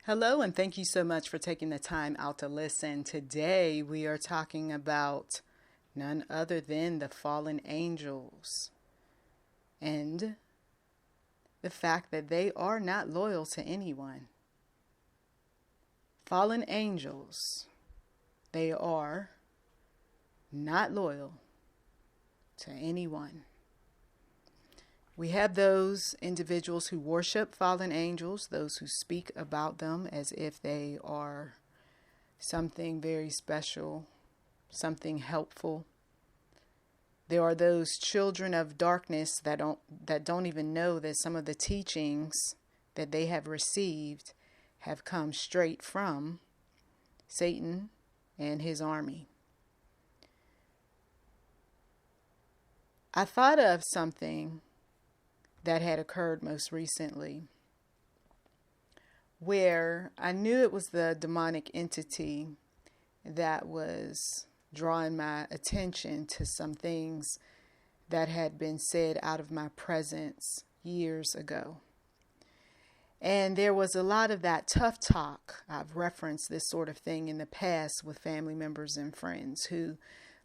Hello, and thank you so much for taking the time out to listen. Today, we are talking about none other than the fallen angels and the fact that they are not loyal to anyone. Fallen angels, they are not loyal to anyone. We have those individuals who worship fallen angels, those who speak about them as if they are something very special, something helpful. There are those children of darkness that don't even know that some of the teachings that they have received have come straight from Satan and his army. I thought of something that had occurred most recently, where I knew it was the demonic entity that was drawing my attention to some things that had been said out of my presence years ago. And there was a lot of that tough talk. I've referenced this sort of thing in the past with family members and friends who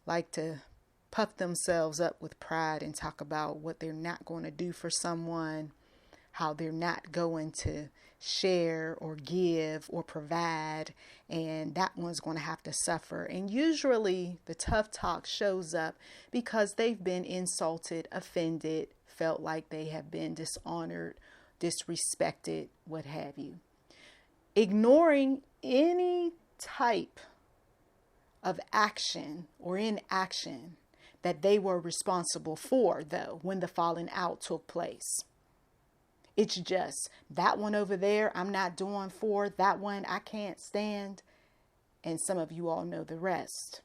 like to puff themselves up with pride and talk about what they're not going to do for someone, how they're not going to share or give or provide, and that one's going to have to suffer. And usually the tough talk shows up because they've been insulted, offended, felt like they have been dishonored, disrespected, what have you. Ignoring any type of action or inaction that they were responsible for, though, when the falling out took place. It's just that one over there I'm not doing for, that one I can't stand, and some of you all know the rest.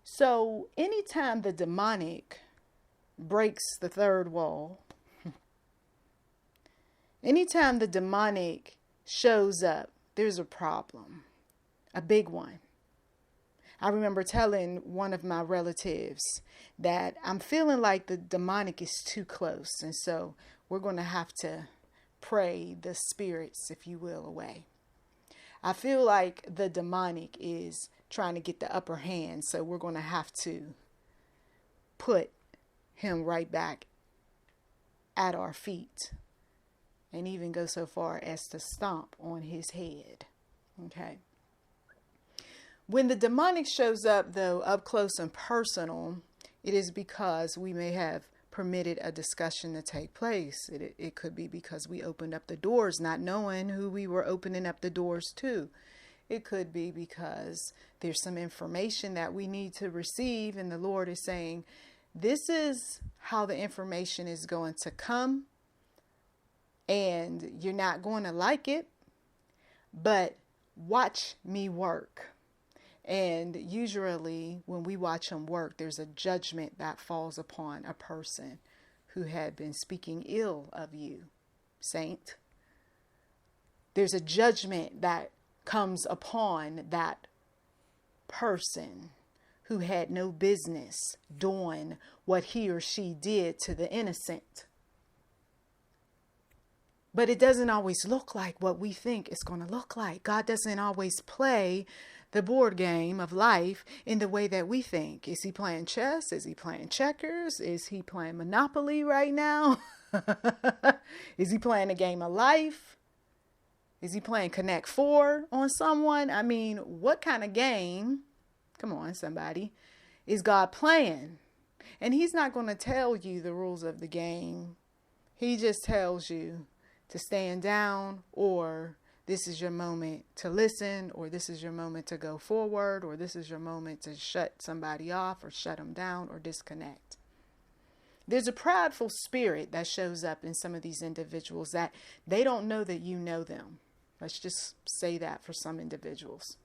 So anytime the demonic breaks the third wall, anytime the demonic shows up, there's a problem, a big one. I remember telling one of my relatives that I'm feeling like the demonic is too close. And so we're going to have to pray the spirits, if you will, away. I feel like the demonic is trying to get the upper hand. So we're going to have to put him right back at our feet and even go so far as to stomp on his head. Okay. When the demonic shows up, though, up close and personal, it is because we may have permitted a discussion to take place. It could be because we opened up the doors not knowing who we were opening up the doors to. It could be because there's some information that we need to receive and the Lord is saying, this is how the information is going to come and you're not going to like it, but watch me work. And usually when we watch him work, there's a judgment that falls upon a person who had been speaking ill of you, saint. There's a judgment that comes upon that person who had no business doing what he or she did to the innocent. But it doesn't always look like what we think it's going to look like. God doesn't always play the board game of life in the way that we think. Is he playing chess? Is he playing checkers? Is he playing Monopoly right now? Is he playing a game of life? Is he playing Connect 4 on someone? I mean, what kind of game, come on somebody, is God playing? And he's not going to tell you the rules of the game. He just tells you to stand down, or this is your moment to listen, or this is your moment to go forward, or this is your moment to shut somebody off or shut them down or disconnect. There's a prideful spirit that shows up in some of these individuals that they don't know that you know them. Let's just say that for some individuals.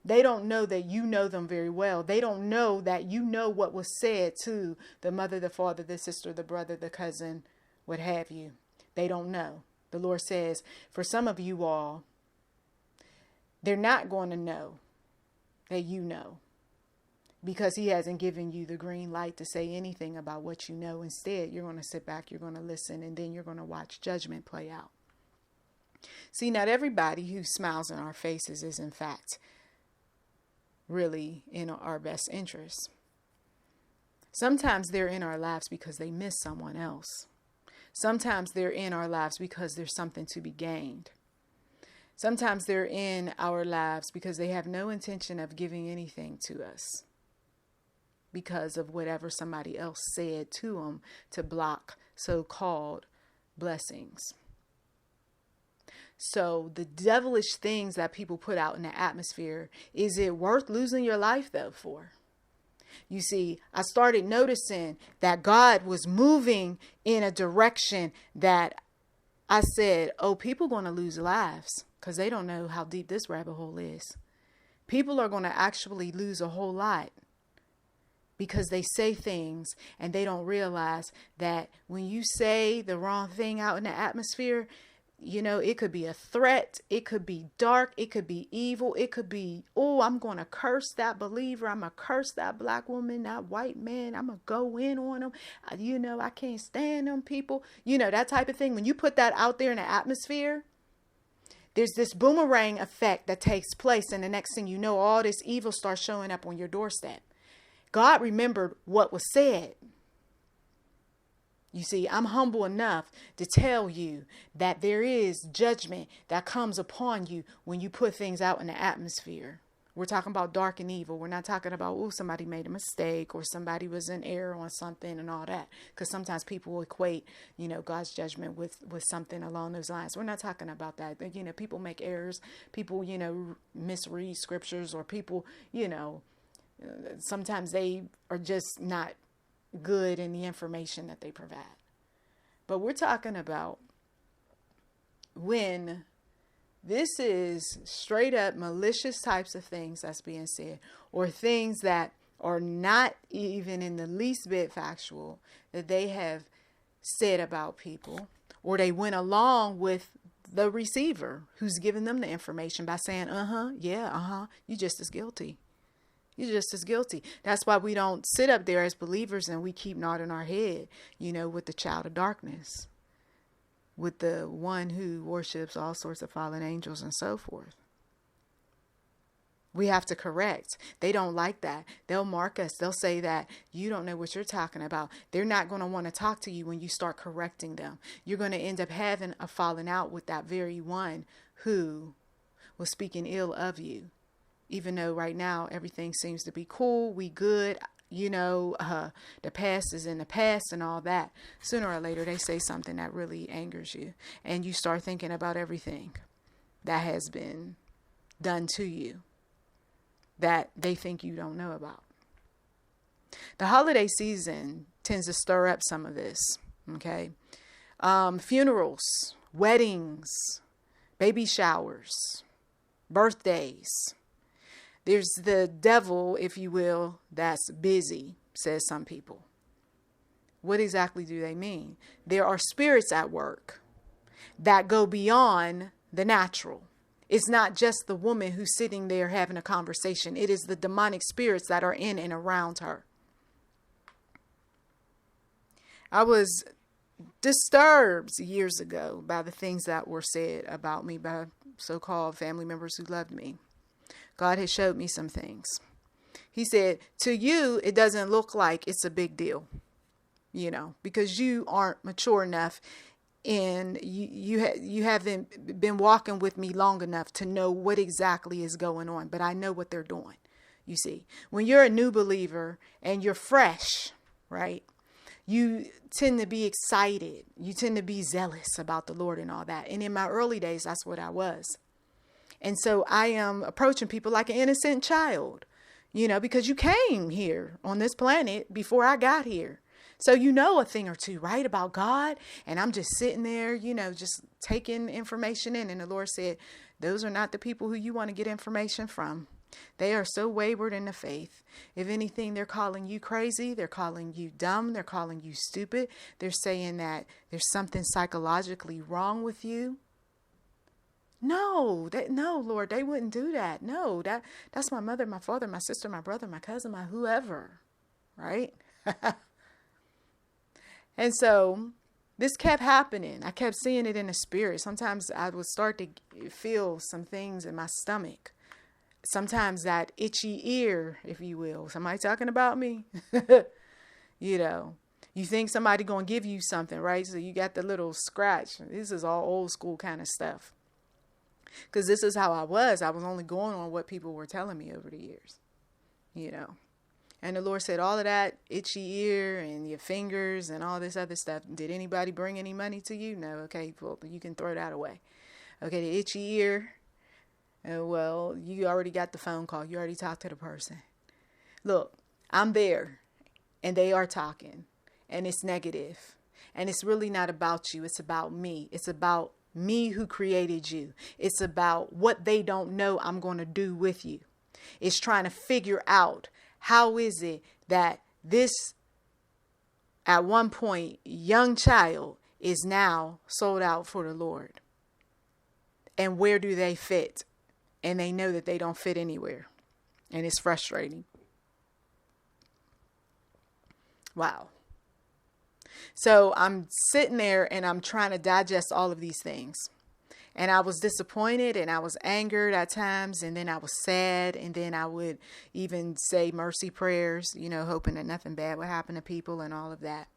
They don't know that you know them very well. They don't know that you know what was said to the mother, the father, the sister, the brother, the cousin, what have you. They don't know. The Lord says, for some of you all, they're not going to know that you know, because he hasn't given you the green light to say anything about what you know. Instead, you're going to sit back, you're going to listen, and then you're going to watch judgment play out. See, not everybody who smiles in our faces is in fact really in our best interest. Sometimes they're in our lives because they miss someone else. Sometimes they're in our lives because there's something to be gained. Sometimes they're in our lives because they have no intention of giving anything to us because of whatever somebody else said to them to block so-called blessings. So the devilish things that people put out in the atmosphere, is it worth losing your life though for? You see, I started noticing that God was moving in a direction that I said, oh, people are going to lose lives because they don't know how deep this rabbit hole is. People are going to actually lose a whole lot because they say things and they don't realize that when you say the wrong thing out in the atmosphere, you know, it could be a threat. It could be dark. It could be evil. It could be, oh, I'm going to curse that believer. I'm going to curse that black woman, that white man. I'm going to go in on them. You know, I can't stand them people. You know, that type of thing. When you put that out there in the atmosphere, there's this boomerang effect that takes place. And the next thing you know, all this evil starts showing up on your doorstep. God remembered what was said. You see, I'm humble enough to tell you that there is judgment that comes upon you when you put things out in the atmosphere. We're talking about dark and evil. We're not talking about, oh, somebody made a mistake or somebody was in error on something and all that. Because sometimes people will equate, you know, God's judgment with something along those lines. We're not talking about that. You know, people make errors. People, you know, misread scriptures, or people, you know, sometimes they are just not good in the information that they provide. But we're talking about when this is straight up malicious types of things that's being said, or things that are not even in the least bit factual that they have said about people, or they went along with the receiver who's giving them the information by saying, you're just as guilty. You're just as guilty. That's why we don't sit up there as believers and we keep nodding our head, you know, with the child of darkness, with the one who worships all sorts of fallen angels and so forth. We have to correct. They don't like that. They'll mark us. They'll say that you don't know what you're talking about. They're not going to want to talk to you when you start correcting them. You're going to end up having a falling out with that very one who was speaking ill of you. Even though right now everything seems to be cool, we good, you know, the past is in the past and all that. Sooner or later, they say something that really angers you. And you start thinking about everything that has been done to you that they think you don't know about. The holiday season tends to stir up some of this, okay? Funerals, weddings, baby showers, birthdays. There's the devil, if you will, that's busy, says some people. What exactly do they mean? There are spirits at work that go beyond the natural. It's not just the woman who's sitting there having a conversation. It is the demonic spirits that are in and around her. I was disturbed years ago by the things that were said about me by so-called family members who loved me. God has showed me some things. He said, to you, it doesn't look like it's a big deal, you know, because you aren't mature enough and you haven't been walking with me long enough to know what exactly is going on. But I know what they're doing. You see, when you're a new believer and you're fresh, right, you tend to be excited. You tend to be zealous about the Lord and all that. And in my early days, that's what I was. And so I am approaching people like an innocent child, you know, because you came here on this planet before I got here. So you know a thing or two, right, about God. And I'm just sitting there, you know, just taking information in. And the Lord said, those are not the people who you want to get information from. They are so wayward in the faith. If anything, they're calling you crazy. They're calling you dumb. They're calling you stupid. They're saying that there's something psychologically wrong with you. No, Lord, they wouldn't do that. No, that's my mother, my father, my sister, my brother, my cousin, my whoever, right? And so this kept happening. I kept seeing it in the spirit. Sometimes I would start to feel some things in my stomach. Sometimes that itchy ear, if you will. Somebody talking about me? You know, you think somebody going to give you something, right? So you got the little scratch. This is all old school kind of stuff. Because this is how I was. I was only going on what people were telling me over the years, you know. And the Lord said, all of that itchy ear and your fingers and all this other stuff, did anybody bring any money to you? No. Okay, well, you can throw that away. Okay, the itchy ear, well, you already got the phone call. You already talked to the person. Look, I'm there, and they are talking, and it's negative. And it's really not about you. It's about me. It's about me who created you. It's about what they don't know I'm going to do with you. It's trying to figure out, how is it that this, at one point, young child is now sold out for the Lord? And where do they fit? And they know that they don't fit anywhere. And it's frustrating. Wow. So I'm sitting there and I'm trying to digest all of these things. And I was disappointed and I was angered at times. And then I was sad. And then I would even say mercy prayers, you know, hoping that nothing bad would happen to people and all of that.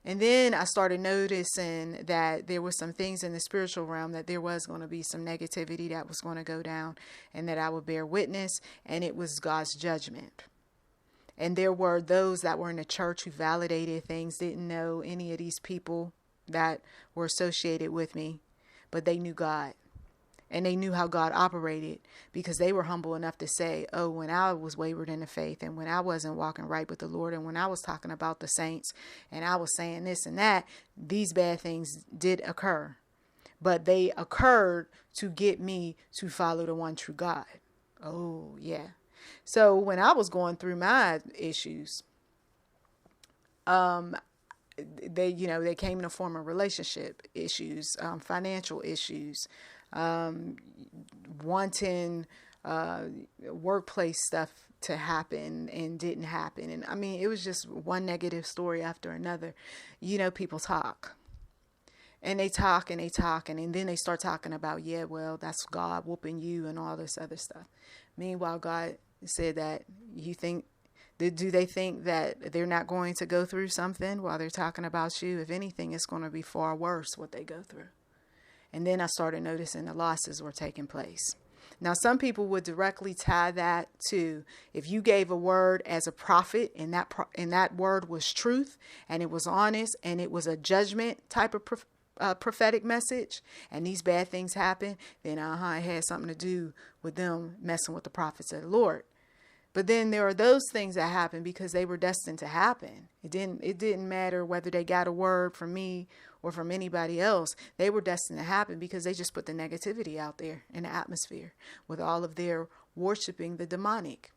And then I started noticing that there were some things in the spiritual realm, that there was going to be some negativity that was going to go down and that I would bear witness. And it was God's judgment. And there were those that were in the church who validated things, didn't know any of these people that were associated with me, but they knew God. And they knew how God operated, because they were humble enough to say, oh, when I was wayward in the faith and when I wasn't walking right with the Lord and when I was talking about the saints and I was saying this and that, these bad things did occur. But they occurred to get me to follow the one true God. Oh, yeah. So when I was going through my issues, they came in the form of relationship issues, financial issues, wanting workplace stuff to happen and didn't happen. And I mean, it was just one negative story after another. You know, people talk. And they talk and they talk. And then they start talking about, yeah, well, that's God whooping you and all this other stuff. Meanwhile, God said that do they think that they're not going to go through something while they're talking about you? If anything, it's going to be far worse what they go through. And then I started noticing the losses were taking place. Now, some people would directly tie that to, if you gave a word as a prophet and that word was truth and it was honest and it was a judgment type of prophetic message, and these bad things happen, then it had something to do with them messing with the prophets of the Lord. But then there are those things that happen because they were destined to happen. It didn't matter whether they got a word from me or from anybody else. They were destined to happen because they just put the negativity out there in the atmosphere with all of their worshiping the demonic.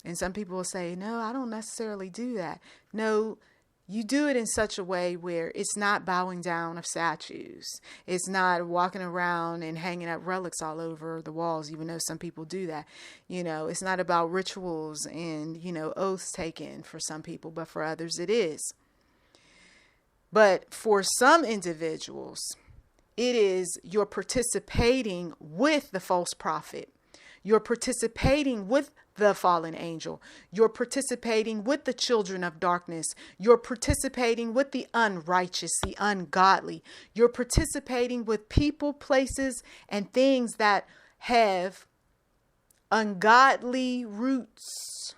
And some people will say, no, I don't necessarily do that. No, you do it in such a way where it's not bowing down of statues. It's not walking around and hanging up relics all over the walls, even though some people do that. You know, it's not about rituals and, oaths taken for some people, but for others it is. But for some individuals, it is you're participating with the false prophet. You're participating with the fallen angel. You're participating with the children of darkness. You're participating with the unrighteous, the ungodly. You're participating with people, places, and things that have ungodly roots,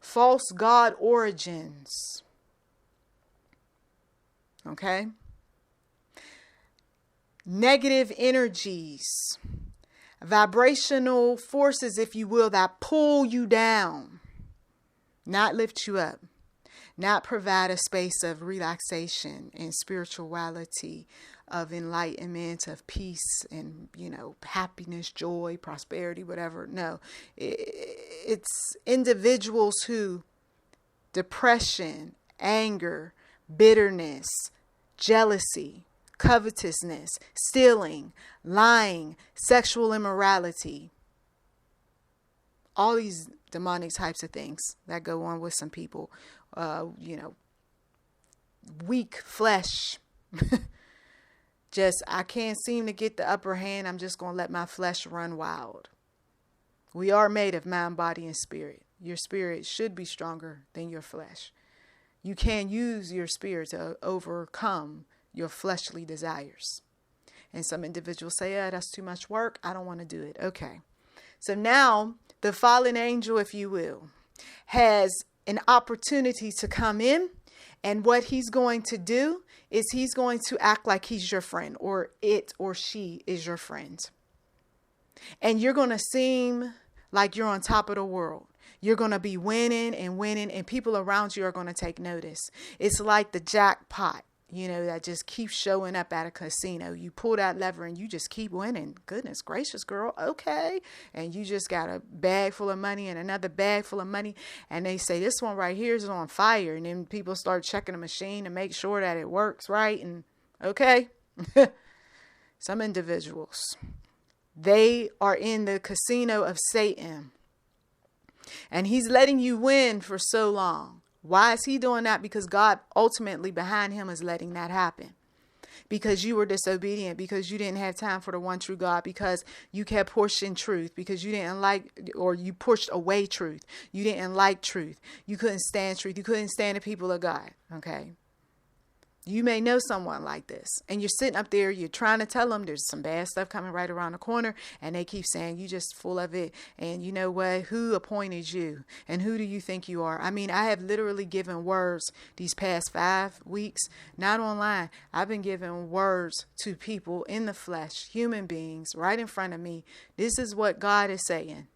false God origins. Okay? Negative energies. Vibrational forces, if you will, that pull you down, not lift you up, not provide a space of relaxation and spirituality, of enlightenment, of peace and, happiness, joy, prosperity, whatever. No, it's individuals who depression, anger, bitterness, jealousy, covetousness, stealing, lying, sexual immorality, all these demonic types of things that go on with some people, weak flesh. I can't seem to get the upper hand. I'm just going to let my flesh run wild. We are made of mind, body, and spirit. Your spirit should be stronger than your flesh. You can use your spirit to overcome your fleshly desires. And some individuals say, that's too much work. I don't want to do it. Okay. So now the fallen angel, if you will, has an opportunity to come in. And what he's going to do is he's going to act like he's your friend, or it or she is your friend. And you're going to seem like you're on top of the world. You're going to be winning, and people around you are going to take notice. It's like the jackpot, that just keeps showing up at a casino. You pull that lever and you just keep winning. Goodness gracious, girl. Okay. And you just got a bag full of money and another bag full of money. And they say, this one right here is on fire. And then people start checking the machine to make sure that it works right. And okay. Some individuals, they are in the casino of Satan. And he's letting you win for so long. Why is he doing that? Because God ultimately behind him is letting that happen. Because you were disobedient, because you didn't have time for the one true God, because you kept pushing truth, because you didn't like, or you pushed away truth. You didn't like truth. You couldn't stand truth. You couldn't stand the people of God. Okay. You may know someone like this, and you're sitting up there, you're trying to tell them there's some bad stuff coming right around the corner, and they keep saying you just full of it. And you know what? Who appointed you? And who do you think you are? I mean, I have literally given words these past 5 weeks, not online. I've been giving words to people in the flesh, human beings right in front of me. This is what God is saying.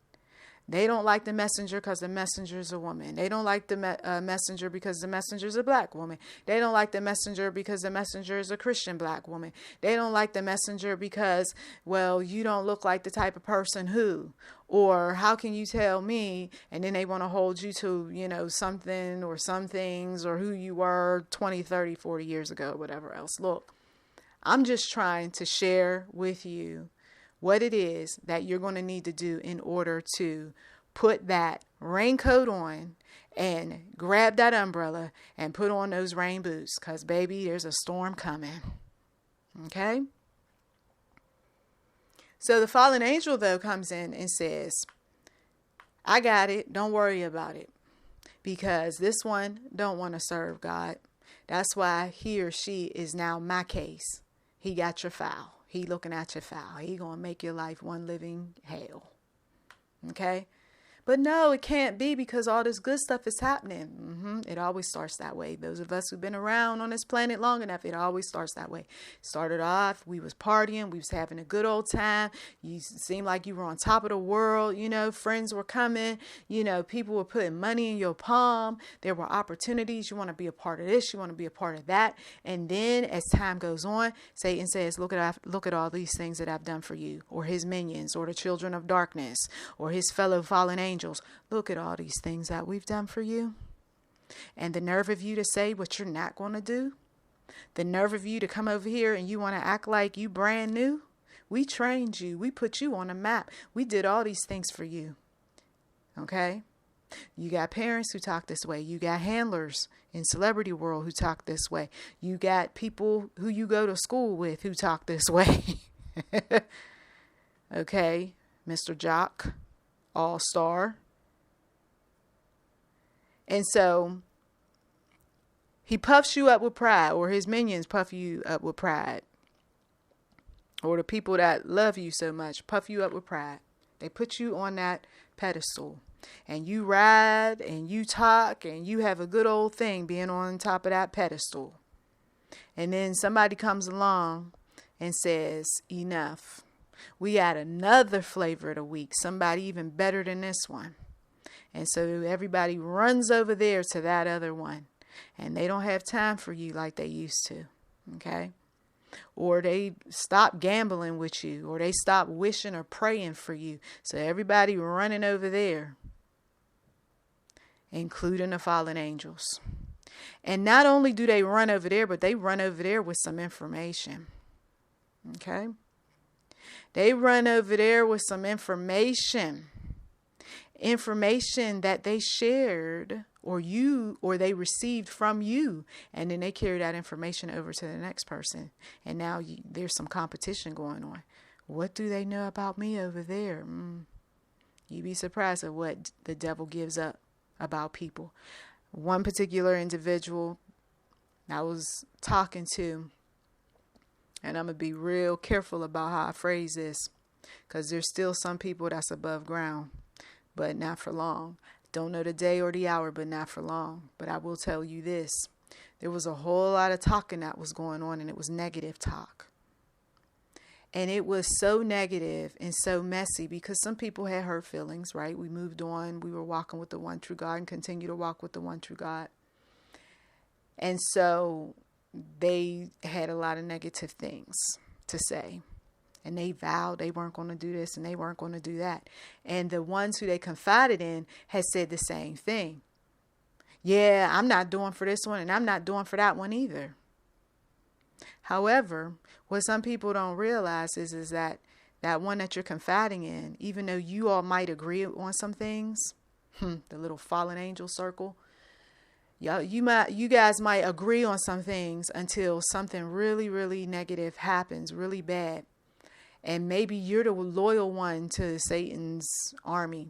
They don't like the messenger because the messenger is a woman. They don't like the messenger because the messenger is a black woman. They don't like the messenger because the messenger is a Christian black woman. They don't like the messenger because, well, you don't look like the type of person who, or how can you tell me? And then they want to hold you to, something or some things or who you were 20, 30, 40 years ago, whatever else. Look, I'm just trying to share with you what it is that you're going to need to do in order to put that raincoat on and grab that umbrella and put on those rain boots, because baby, there's a storm coming. Okay. So the fallen angel though comes in and says, I got it. Don't worry about it, because this one don't want to serve God. That's why he or she is now my case. He got your file. He looking at your file. He going to make your life one living hell. Okay. But no, it can't be, because all this good stuff is happening. It always starts that way. Those of us who've been around on this planet long enough, it always starts that way. Started off, we was partying, we was having a good old time. You seemed like you were on top of the world. Friends were coming. People were putting money in your palm. There were opportunities. You want to be a part of this. You want to be a part of that. And then as time goes on, Satan says, look at all these things that I've done for you, or his minions, or the children of darkness, or his fellow fallen angels. Look at all these things that we've done for you. And the nerve of you to say what you're not going to do. The nerve of you to come over here and you want to act like you brand new. We trained you. We put you on a map. We did all these things for you. Okay. You got parents who talk this way. You got handlers in celebrity world who talk this way. You got people who you go to school with who talk this way. Okay. Mr. Jock. All-star. And so he puffs you up with pride, or his minions puff you up with pride, or the people that love you so much puff you up with pride. They put you on that pedestal, and you ride and you talk and you have a good old thing being on top of that pedestal. And then somebody comes along and says, enough. We got another flavor of the week, somebody even better than this one. And so everybody runs over there to that other one, and they don't have time for you like they used to. Okay. Or they stop gambling with you, or they stop wishing or praying for you. So everybody running over there, including the fallen angels. And not only do they run over there, but they run over there with some information. Okay. They run over there with some information that they shared or they received from you, and then they carry that information over to the next person, and now there's some competition going on. What do they know about me over there? You'd be surprised at what the devil gives up about people. One particular individual I was talking to, and I'm going to be real careful about how I phrase this, because there's still some people that's above ground, but not for long. Don't know the day or the hour, but not for long. But I will tell you this. There was a whole lot of talking that was going on, and it was negative talk. And it was so negative and so messy because some people had hurt feelings, right? We moved on. We were walking with the one true God and continue to walk with the one true God. And so they had a lot of negative things to say. And they vowed they weren't going to do this and they weren't going to do that. And the ones who they confided in had said the same thing. Yeah, I'm not doing for this one and I'm not doing for that one either. However, what some people don't realize is that one that you're confiding in, even though you all might agree on some things, the little fallen angel circle, you guys might agree on some things until something really, really negative happens, really bad. And maybe you're the loyal one to Satan's army.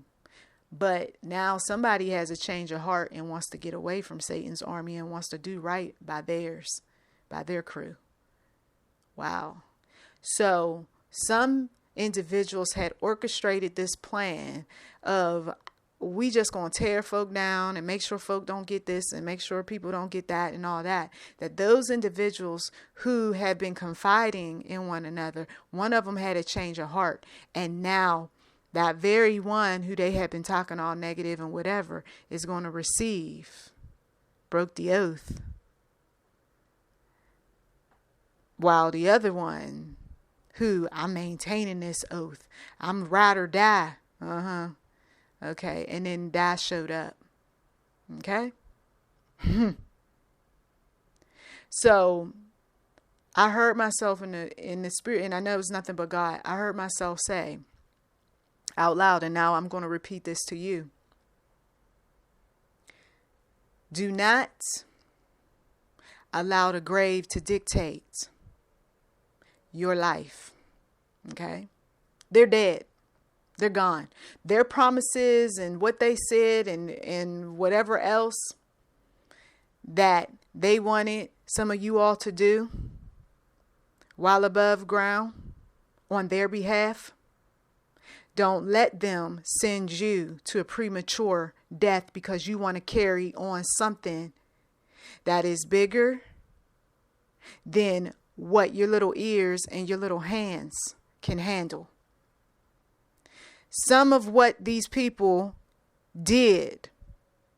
But now somebody has a change of heart and wants to get away from Satan's army and wants to do right by theirs, by their crew. Wow. So some individuals had orchestrated this plan of, we just going to tear folk down and make sure folk don't get this and make sure people don't get that and all that. That those individuals who had been confiding in one another, one of them had a change of heart. And now that very one who they had been talking all negative and whatever is going to receive, broke the oath. While the other one, who, I'm maintaining this oath, I'm ride or die. Okay. And then die showed up. Okay. So I heard myself in the spirit, and I know it's nothing but God. I heard myself say out loud, and now I'm going to repeat this to you. Do not allow the grave to dictate your life. Okay? They're dead. They're gone. Their promises and what they said and whatever else that they wanted some of you all to do while above ground on their behalf, don't let them send you to a premature death because you want to carry on something that is bigger than what your little ears and your little hands can handle. Some of what these people did,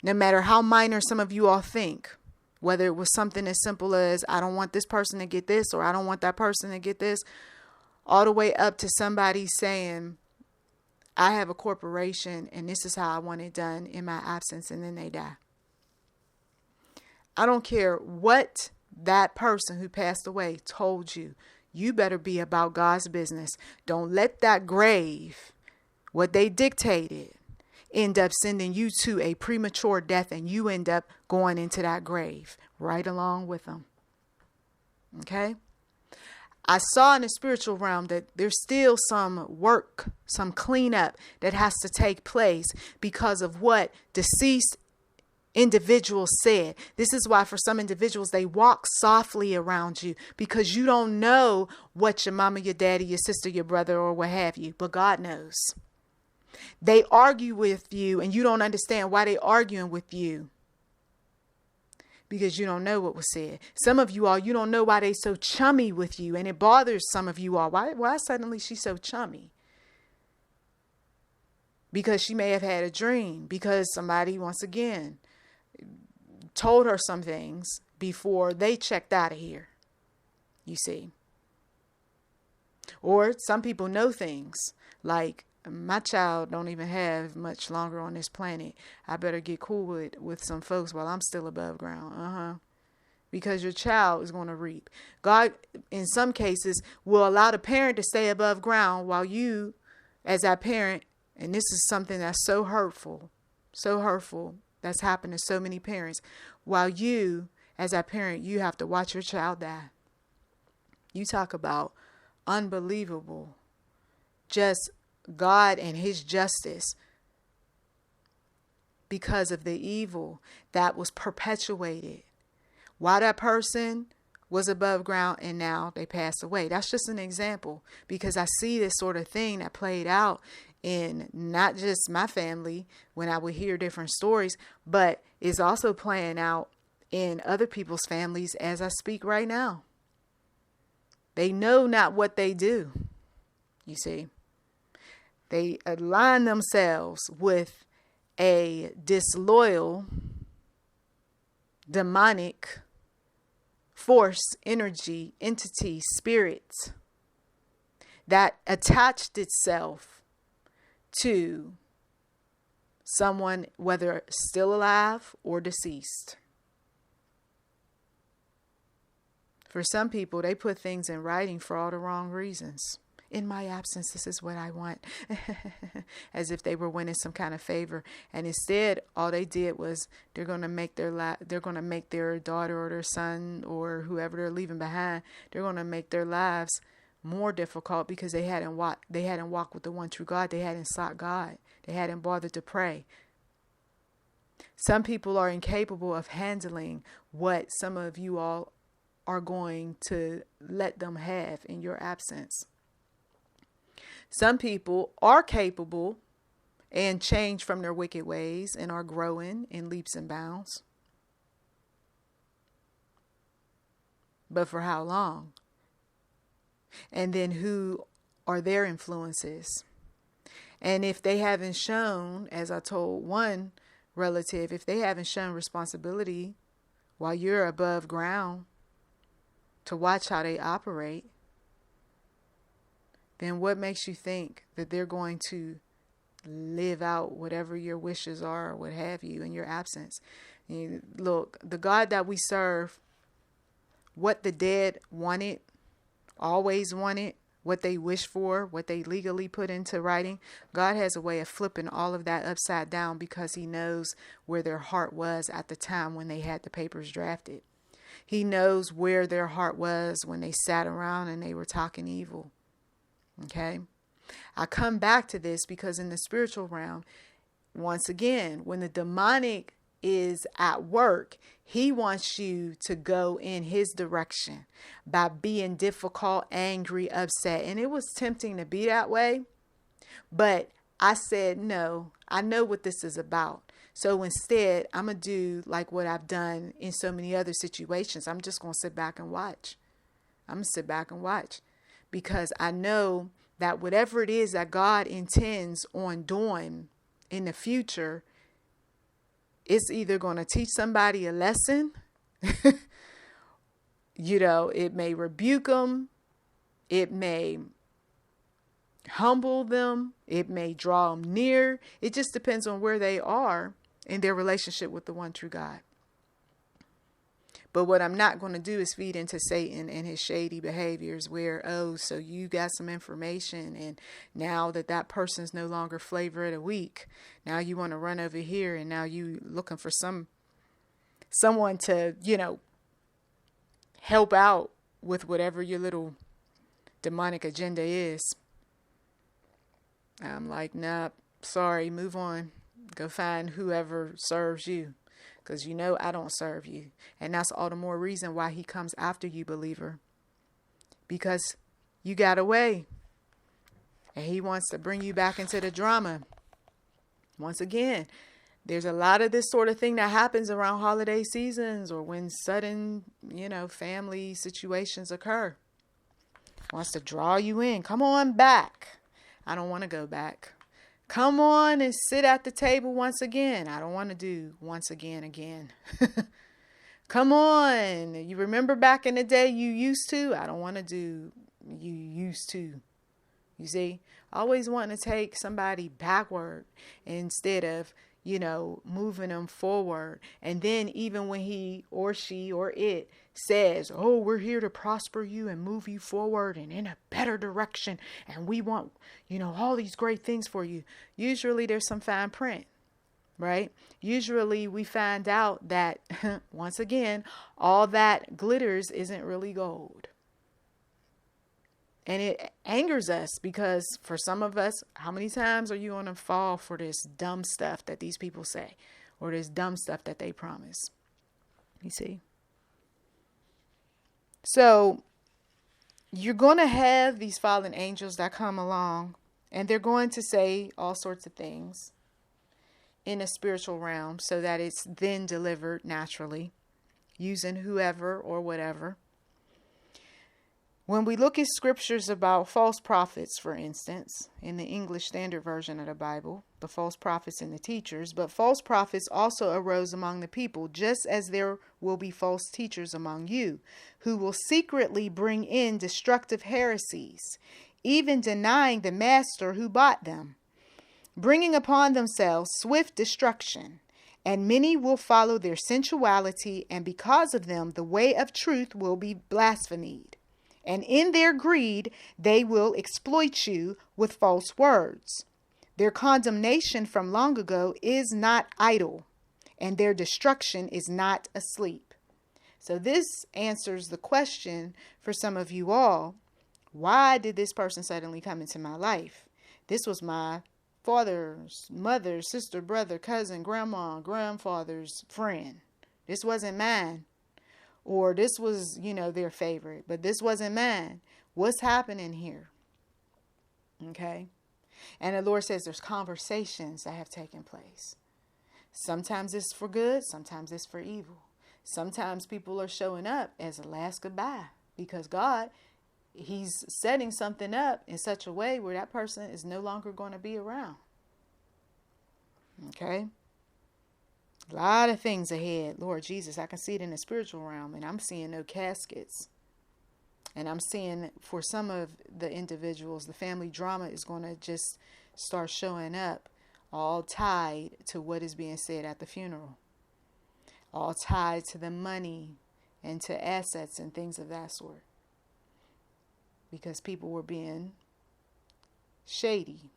no matter how minor some of you all think, whether it was something as simple as, I don't want this person to get this, or I don't want that person to get this, all the way up to somebody saying, I have a corporation and this is how I want it done in my absence, and then they die. I don't care what that person who passed away told you. You better be about God's business. Don't let that grave, what they dictated, end up sending you to a premature death and you end up going into that grave right along with them. Okay? I saw in the spiritual realm that there's still some work, some cleanup that has to take place because of what deceased individuals said. This is why for some individuals, they walk softly around you because you don't know what your mama, your daddy, your sister, your brother, or what have you, but God knows. They argue with you and you don't understand why they're arguing with you because you don't know what was said. Some of you all, you don't know why they so chummy with you, and it bothers some of you all. Why suddenly she's so chummy? Because she may have had a dream, because somebody, once again, told her some things before they checked out of here, you see. Or some people know things like, my child don't even have much longer on this planet. I better get cool with some folks while I'm still above ground. Because your child is going to reap. God, in some cases, will allow the parent to stay above ground while you, as that parent, and this is something that's so hurtful That's happened to so many parents. While you, as a parent, you have to watch your child die. You talk about unbelievable, just God and his justice because of the evil that was perpetuated while that person was above ground and now they passed away. That's just an example, because I see this sort of thing that played out in not just my family when I would hear different stories, but it's also playing out in other people's families as I speak right now. They know not what they do. You see, they align themselves with a disloyal, demonic force, energy, entity, spirit that attached itself to someone, whether still alive or deceased. For some people, they put things in writing for all the wrong reasons. In my absence, this is what I want. As if they were winning some kind of favor. And instead, all they did was they're going to make their daughter or their son or whoever they're leaving behind, they're going to make their lives more difficult because they hadn't walked with the one true God. They hadn't sought God. They hadn't bothered to pray. Some people are incapable of handling what some of you all are going to let them have in your absence. Some people are capable and change from their wicked ways and are growing in leaps and bounds. But for how long? And then who are their influences? And if they haven't shown, as I told one relative, if they haven't shown responsibility while you're above ground to watch how they operate, then what makes you think that they're going to live out whatever your wishes are or what have you in your absence? Look, the God that we serve, what the dead wanted, always wanted, what they wished for, what they legally put into writing, God has a way of flipping all of that upside down because he knows where their heart was at the time when they had the papers drafted. He knows where their heart was when they sat around and they were talking evil. Okay, I come back to this because in the spiritual realm, once again, when the demonic is at work, he wants you to go in his direction by being difficult, angry, upset. And it was tempting to be that way. But I said, no, I know what this is about. So instead, I'm going to do like what I've done in so many other situations. I'm just going to sit back and watch. I'm going to sit back and watch. Because I know that whatever it is that God intends on doing in the future, it's either going to teach somebody a lesson. It may rebuke them. It may humble them. It may draw them near. It just depends on where they are in their relationship with the one true God. But what I'm not going to do is feed into Satan and his shady behaviors where, so you got some information and now that person's no longer flavor of the week, now you want to run over here and now you looking for someone to, help out with whatever your little demonic agenda is. I'm like, nah, sorry, move on. Go find whoever serves you. Because I don't serve you. And that's all the more reason why he comes after you, believer. Because you got away. And he wants to bring you back into the drama. Once again, there's a lot of this sort of thing that happens around holiday seasons or when sudden, family situations occur. Wants to draw you in. Come on back. I don't want to go back. Come on and sit at the table once again. I don't want to do once again. Come on. You remember back in the day you used to? I don't want to do you used to. You see, always wanting to take somebody backward instead of, moving them forward. And then even when he or she or it says, we're here to prosper you and move you forward and in a better direction. And we want, all these great things for you. Usually there's some fine print. right? Usually we find out that, once again, all that glitters isn't really gold. And it angers us because for some of us, how many times are you going to fall for this dumb stuff that these people say or this dumb stuff that they promise? You see? So you're going to have these fallen angels that come along, and they're going to say all sorts of things in a spiritual realm so that it's then delivered naturally using whoever or whatever. When we look at scriptures about false prophets, for instance, in the English Standard Version of the Bible, the false prophets and the teachers, but false prophets also arose among the people, just as there will be false teachers among you, who will secretly bring in destructive heresies, even denying the master who bought them, bringing upon themselves swift destruction. And many will follow their sensuality, and because of them, the way of truth will be blasphemed. And in their greed, they will exploit you with false words. Their condemnation from long ago is not idle, and their destruction is not asleep. So this answers the question for some of you all. Why did this person suddenly come into my life? This was my father's, mother, sister, brother, cousin, grandma, grandfather's friend. This wasn't mine. Or this was, their favorite, but this wasn't mine. What's happening here? Okay. And the Lord says there's conversations that have taken place. Sometimes it's for good. Sometimes it's for evil. Sometimes people are showing up as a last goodbye because God, he's setting something up in such a way where that person is no longer going to be around. Okay. A lot of things ahead. Lord Jesus, I can see it in the spiritual realm, and I'm seeing no caskets. And I'm seeing for some of the individuals, the family drama is going to just start showing up, all tied to what is being said at the funeral. All tied to the money and to assets and things of that sort. Because people were being shady.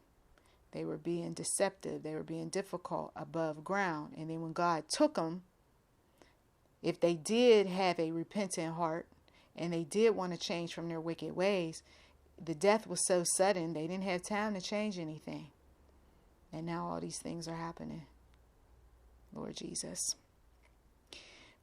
They were being deceptive. They were being difficult above ground. And then when God took them, if they did have a repentant heart and they did want to change from their wicked ways, the death was so sudden they didn't have time to change anything. And now all these things are happening. Lord Jesus.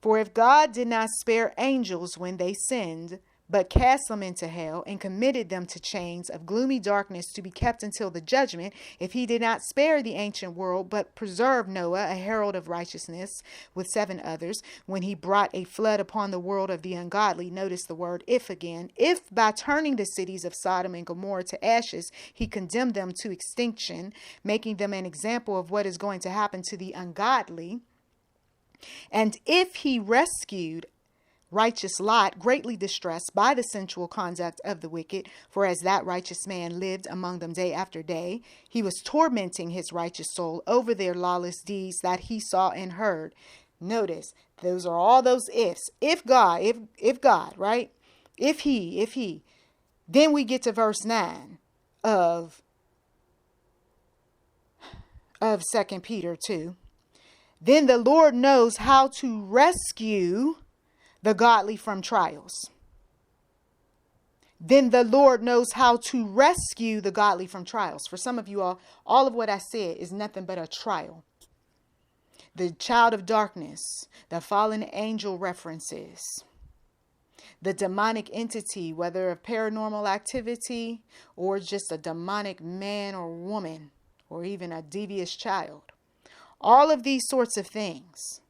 For if God did not spare angels when they sinned, but cast them into hell and committed them to chains of gloomy darkness to be kept until the judgment, if he did not spare the ancient world, but preserved Noah, a herald of righteousness, with 7 others, when he brought a flood upon the world of the ungodly, notice the word if again, if by turning the cities of Sodom and Gomorrah to ashes, he condemned them to extinction, making them an example of what is going to happen to the ungodly, and if he rescued righteous Lot, greatly distressed by the sensual conduct of the wicked, for as that righteous man lived among them day after day, he was tormenting his righteous soul over their lawless deeds that he saw and heard. Notice, those are all those ifs. If God, right? If he. Then we get to verse 9 of 2 Peter 2. Then the Lord knows how to rescue the godly from trials. Then the Lord knows how to rescue the godly from trials. For some of you all of what I said is nothing but a trial. The child of darkness, the fallen angel references, the demonic entity, whether of paranormal activity or just a demonic man or woman, or even a devious child. All of these sorts of things,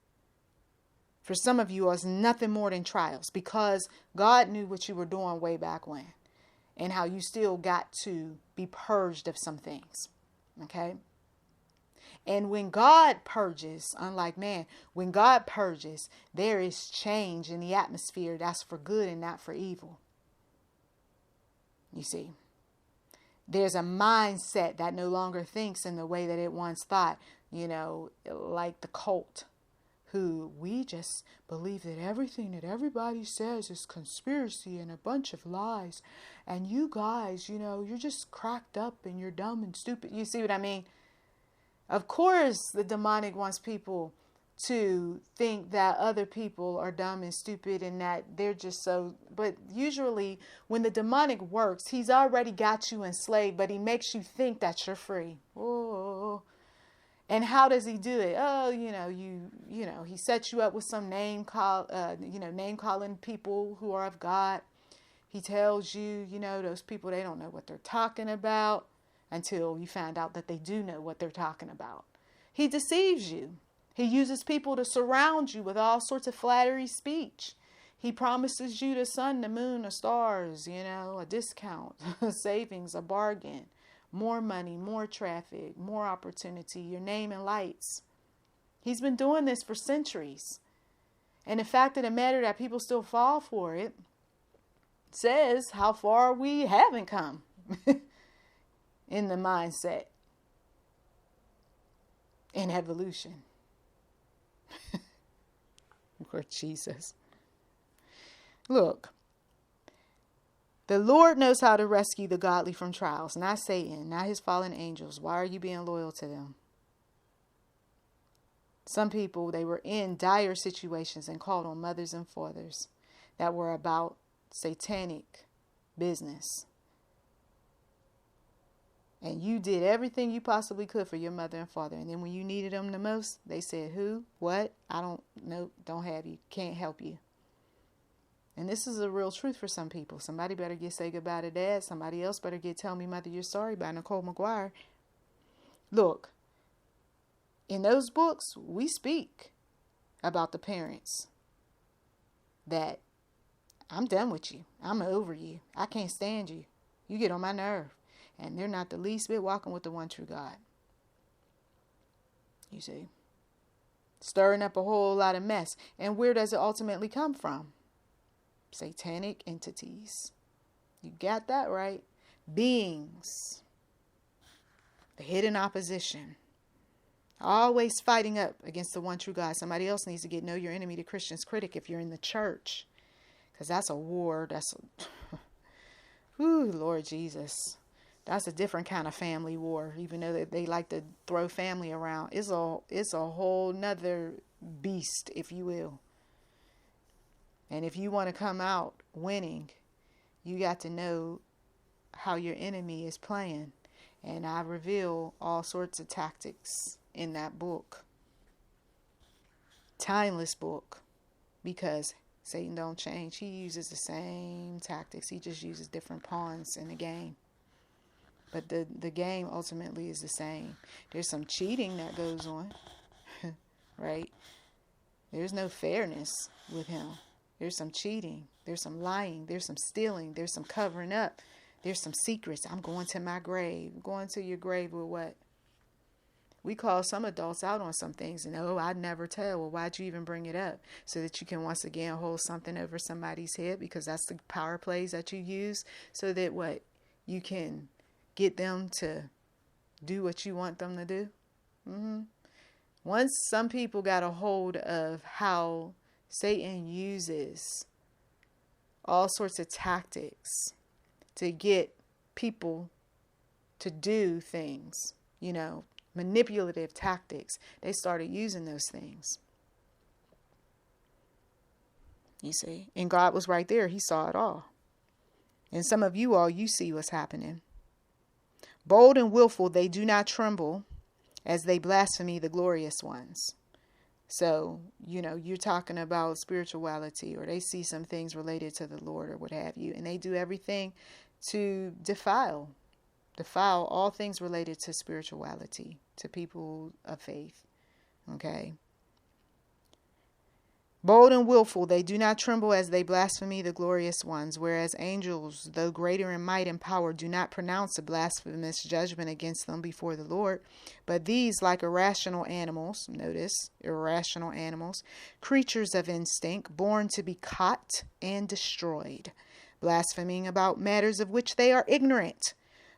for some of you, is nothing more than trials, because God knew what you were doing way back when and how you still got to be purged of some things. Okay. And when God purges, unlike man, when God purges, there is change in the atmosphere that's for good and not for evil. You see, there's a mindset that no longer thinks in the way that it once thought, like the cult. Who we just believe that everything that everybody says is conspiracy and a bunch of lies. And you guys, you're just cracked up and you're dumb and stupid. You see what I mean? Of course, the demonic wants people to think that other people are dumb and stupid and that they're just so, but usually when the demonic works, he's already got you enslaved, but he makes you think that you're free. Oh, and how does he do it? Oh, he sets you up with some name calling people who are of God. He tells you, those people, they don't know what they're talking about until you find out that they do know what they're talking about. He deceives you. He uses people to surround you with all sorts of flattery speech. He promises you the sun, the moon, the stars, a discount, a savings, a bargain, more money, more traffic, more opportunity, your name in lights. He's been doing this for centuries. And the fact of the matter that people still fall for it says how far we haven't come in the mindset and evolution. Lord Jesus. Look, the Lord knows how to rescue the godly from trials, not Satan, not his fallen angels. Why are you being loyal to them? Some people, they were in dire situations and called on mothers and fathers that were about satanic business. And you did everything you possibly could for your mother and father. And then when you needed them the most, they said, who? What? I don't know. Don't have you. Can't help you. And this is a real truth for some people. Somebody better say goodbye to dad. Somebody else better Tell Me Mother You're Sorry by NichollMcGuire. Look, in those books, we speak about the parents that I'm done with you. I'm over you. I can't stand you. You get on my nerve. And they're not the least bit walking with the one true God. You see? Stirring up a whole lot of mess. And where does it ultimately come from? Satanic entities. You got that right. Beings. The hidden opposition. Always fighting up against the one true God. Somebody else needs to know your enemy, the Christian's critic, if you're in the church. Because that's a war. Ooh, Lord Jesus. That's a different kind of family war, even though they like to throw family around. It's a whole nother beast, if you will. And if you want to come out winning, you got to know how your enemy is playing. And I reveal all sorts of tactics in that book. Timeless book. Because Satan don't change. He uses the same tactics. He just uses different pawns in the game. But the game ultimately is the same. There's some cheating that goes on, right? There's no fairness with him. There's some cheating. There's some lying. There's some stealing. There's some covering up. There's some secrets. I'm going to my grave. Going to your grave with what? We call some adults out on some things. And, I'd never tell. Well, why'd you even bring it up? So that you can once again hold something over somebody's head, because that's the power plays that you use. So that what? You can get them to do what you want them to do. Once some people got a hold of how Satan uses all sorts of tactics to get people to do things, manipulative tactics, they started using those things. You see, and God was right there. He saw it all. And some of you see what's happening. Bold and willful, they do not tremble as they blaspheme the glorious ones. So, you're talking about spirituality, or they see some things related to the Lord or what have you. And they do everything to defile all things related to spirituality, to people of faith. Okay. Bold and willful, they do not tremble as they blaspheme the glorious ones, whereas angels, though greater in might and power, do not pronounce a blasphemous judgment against them before the Lord. But these, like irrational animals, notice, irrational animals, creatures of instinct, born to be caught and destroyed, blaspheming about matters of which they are ignorant,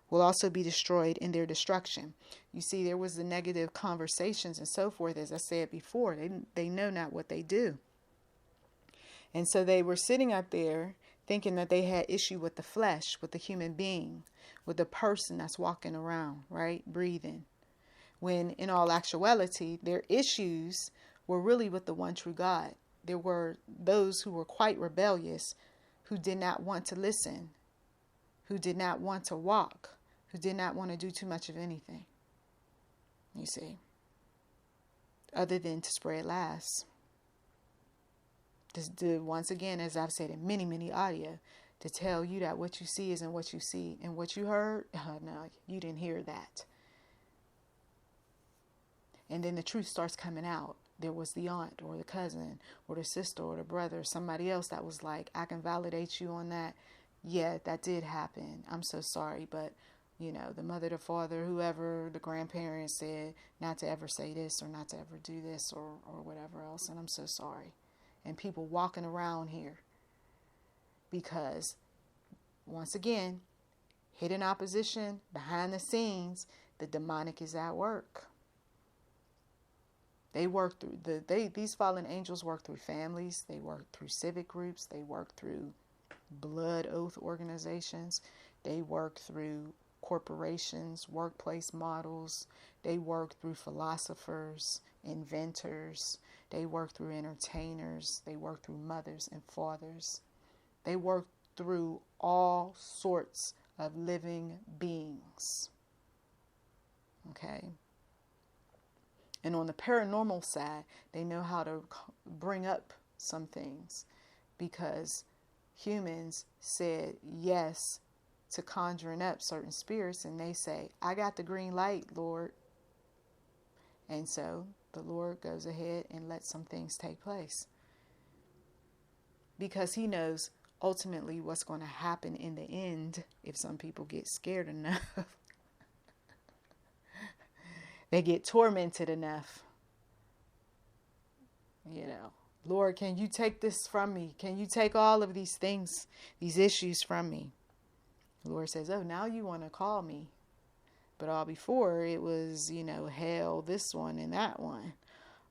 will also be destroyed in their destruction. You see, there was the negative conversations and so forth, as I said before. They know not what they do. And so they were sitting up there thinking that they had issue with the flesh, with the human being, with the person that's walking around, right? Breathing. when in all actuality, their issues were really with the one true God. There were those who were quite rebellious, who did not want to listen, who did not want to walk, who did not want to do too much of anything. You see, other than to spread lies. Once again, as I've said in many, many audio, to tell you that what you see isn't what you see, and what you heard, no, you didn't hear that. And then the truth starts coming out. There was the aunt or the cousin or the sister or the brother, somebody else that was like, I can validate you on that. Yeah, that did happen. I'm so sorry. But, you know, the mother, the father, whoever, the grandparents said not to ever say this or not to ever do this or whatever else. And I'm so sorry. And people walking around here because, once again, hidden opposition, behind the scenes, the demonic is at work. They work through these fallen angels work through families, they work through civic groups, they work through blood oath organizations, they work through corporations, workplace models, they work through philosophers, inventors, they work through entertainers, they work through mothers and fathers. They work through all sorts of living beings. Okay? And on the paranormal side, they know how to bring up some things because humans said yes to conjuring up certain spirits, and they say, I got the green light, Lord. And so the Lord goes ahead and lets some things take place because he knows ultimately what's going to happen in the end if some people get scared enough. They get tormented enough. You know, Lord, can you take this from me? Can you take all of these things, these issues from me? The Lord says, oh, now you want to call me. But all before it was, you know, hell, this one and that one.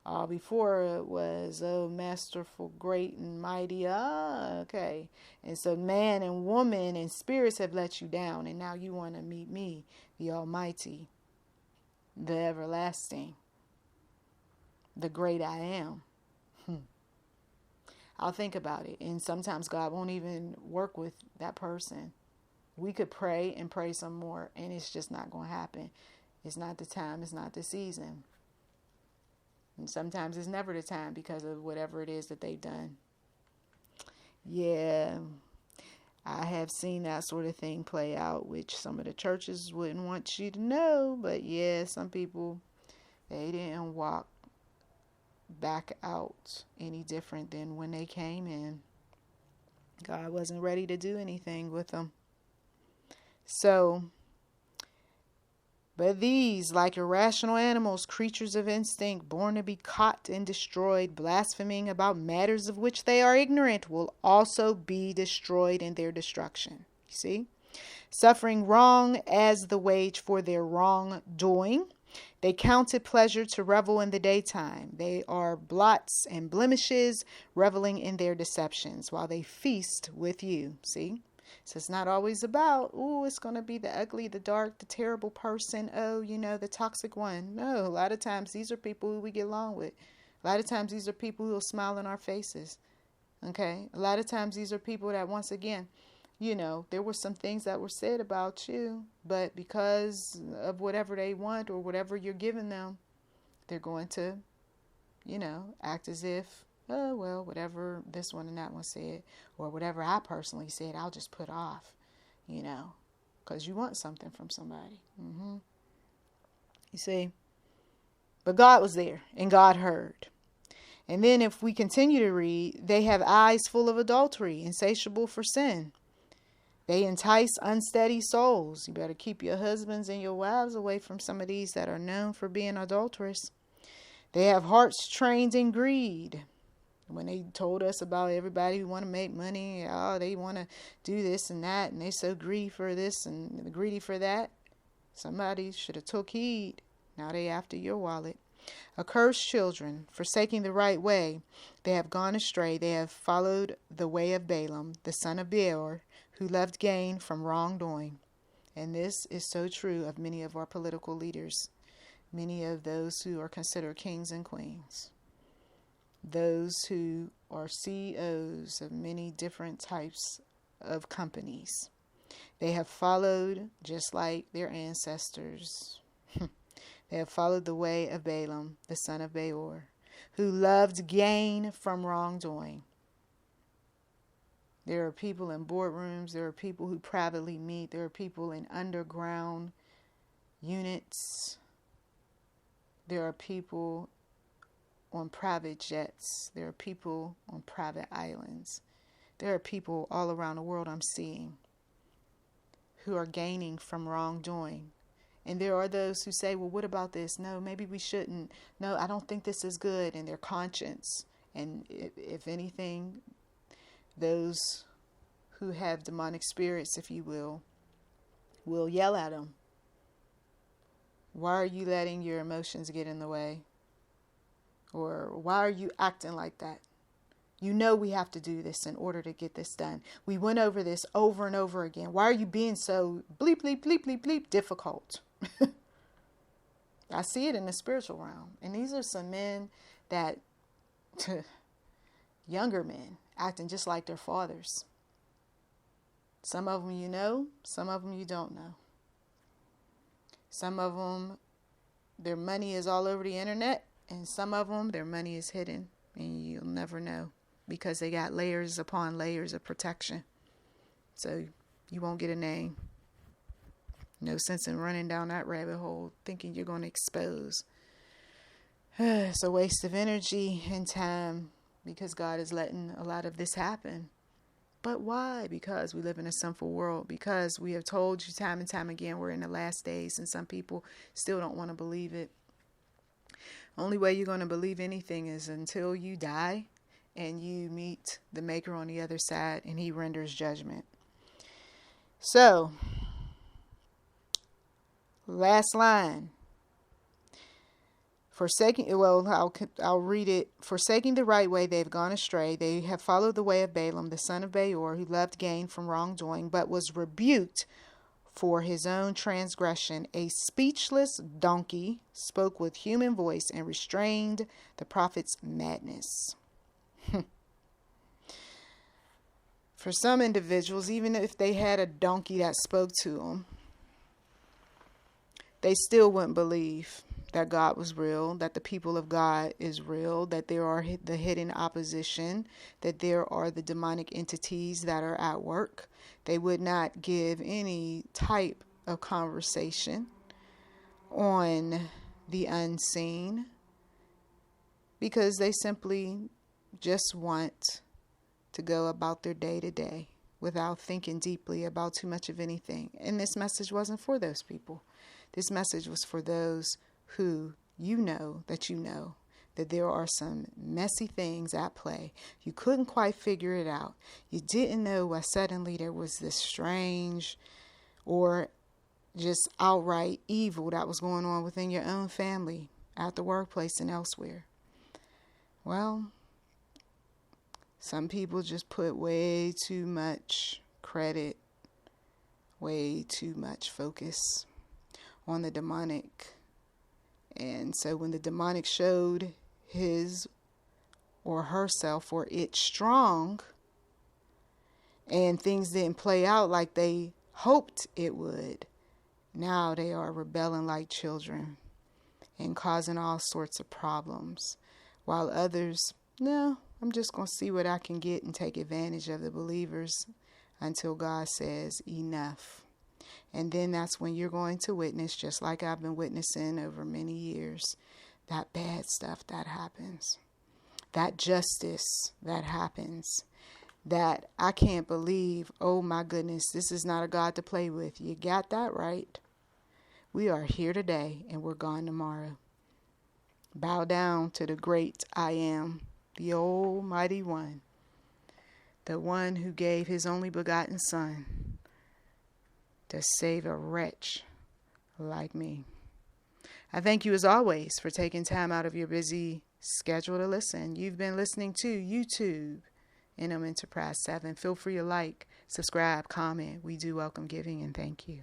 All before it was, oh, masterful, great and mighty. Okay. And so man and woman and spirits have let you down. And now you want to meet me, the Almighty, the everlasting, the great I am. I'll think about it. And sometimes God won't even work with that person. We could pray and pray some more, and it's just not going to happen. It's not the time. It's not the season. And sometimes it's never the time because of whatever it is that they've done. Yeah, I have seen that sort of thing play out, which some of the churches wouldn't want you to know. But yeah, some people, they didn't walk back out any different than when they came in. God wasn't ready to do anything with them. So, but these, like irrational animals, creatures of instinct, born to be caught and destroyed, blaspheming about matters of which they are ignorant, will also be destroyed in their destruction. You see? Suffering wrong as the wage for their wrongdoing. They count it pleasure to revel in the daytime. They are blots and blemishes, reveling in their deceptions, while they feast with you. See? So it's not always about, it's going to be the ugly, the dark, the terrible person. Oh, you know, the toxic one. No, a lot of times these are people who we get along with. A lot of times these are people who will smile in our faces. Okay? A lot of times these are people that, once again, you know, there were some things that were said about you, but because of whatever they want or whatever you're giving them, they're going to, you know, act as if, oh, well, whatever this one and that one said, or whatever I personally said, I'll just put off, you know, because you want something from somebody. You see? But God was there, and God heard. And then if we continue to read, they have eyes full of adultery, insatiable for sin. They entice unsteady souls. You better keep your husbands and your wives away from some of these that are known for being adulterous. They have hearts trained in greed. When they told us about everybody who want to make money, they want to do this and that, and they so greedy for this and greedy for that. Somebody should have took heed. Now they after your wallet. Accursed children, forsaking the right way, they have gone astray. They have followed the way of Balaam, the son of Beor, who loved gain from wrongdoing. And this is so true of many of our political leaders. many of those who are considered kings and queens, those who are CEOs of many different types of companies. They have followed, just like their ancestors, they have followed the way of Balaam, the son of Beor, who loved gain from wrongdoing. There are people in boardrooms. There are people who privately meet. There are people in underground units. There are people on private jets. There are people on private islands. There are people all around the world I'm seeing who are gaining from wrongdoing. And there are those who say, well, what about this? No, maybe we shouldn't. No, I don't think this is good. And their conscience. And if anything, those who have demonic spirits, if you will yell at them. Why are you letting your emotions get in the way? Or why are you acting like that? You know we have to do this in order to get this done. We went over this over and over again. Why are you being so bleep, bleep, bleep, bleep, bleep difficult? I see it in the spiritual realm. And these are some men that, younger men, acting just like their fathers. Some of them you know, some of them you don't know. Some of them, their money is all over the internet, and some of them, their money is hidden, and you'll never know because they got layers upon layers of protection. So you won't get a name. No sense in running down that rabbit hole thinking you're going to expose. It's a waste of energy and time because God is letting a lot of this happen. But why? Because we live in a sinful world. Because we have told you time and time again we're in the last days, and some people still don't want to believe it. Only way you're going to believe anything is until you die and you meet the Maker on the other side and he renders judgment. So, last line. I'll read it. Forsaking the right way, they've gone astray. They have followed the way of Balaam, the son of Beor, who loved gain from wrongdoing, but was rebuked for his own transgression. A speechless donkey spoke with human voice and restrained the prophet's madness. For some individuals, even if they had a donkey that spoke to them, they still wouldn't believe that God was real, that the people of God is real, that there are the hidden opposition, that there are the demonic entities that are at work. They would not give any type of conversation on the unseen because they simply just want to go about their day to day without thinking deeply about too much of anything. And this message wasn't for those people. This message was for those who you know that there are some messy things at play. You couldn't quite figure it out. You didn't know why suddenly there was this strange or just outright evil that was going on within your own family, at the workplace and elsewhere. Well, some people just put way too much credit, way too much focus on the demonic. And so when the demonic showed his or herself or it strong and things didn't play out like they hoped it would, now they are rebelling like children and causing all sorts of problems. While others, no, I'm just going to see what I can get and take advantage of the believers until God says enough. And then that's when you're going to witness, just like I've been witnessing over many years, that bad stuff that happens, that justice that happens, that I can't believe, oh my goodness, this is not a God to play with. You got that right. We are here today and we're gone tomorrow. Bow down to the great I am, the Almighty One, the one who gave his only begotten Son to save a wretch like me. I thank you as always for taking time out of your busy schedule to listen. You've been listening to YouTube NM Enterprise 7. Feel free to like, subscribe, comment. We do welcome giving and thank you.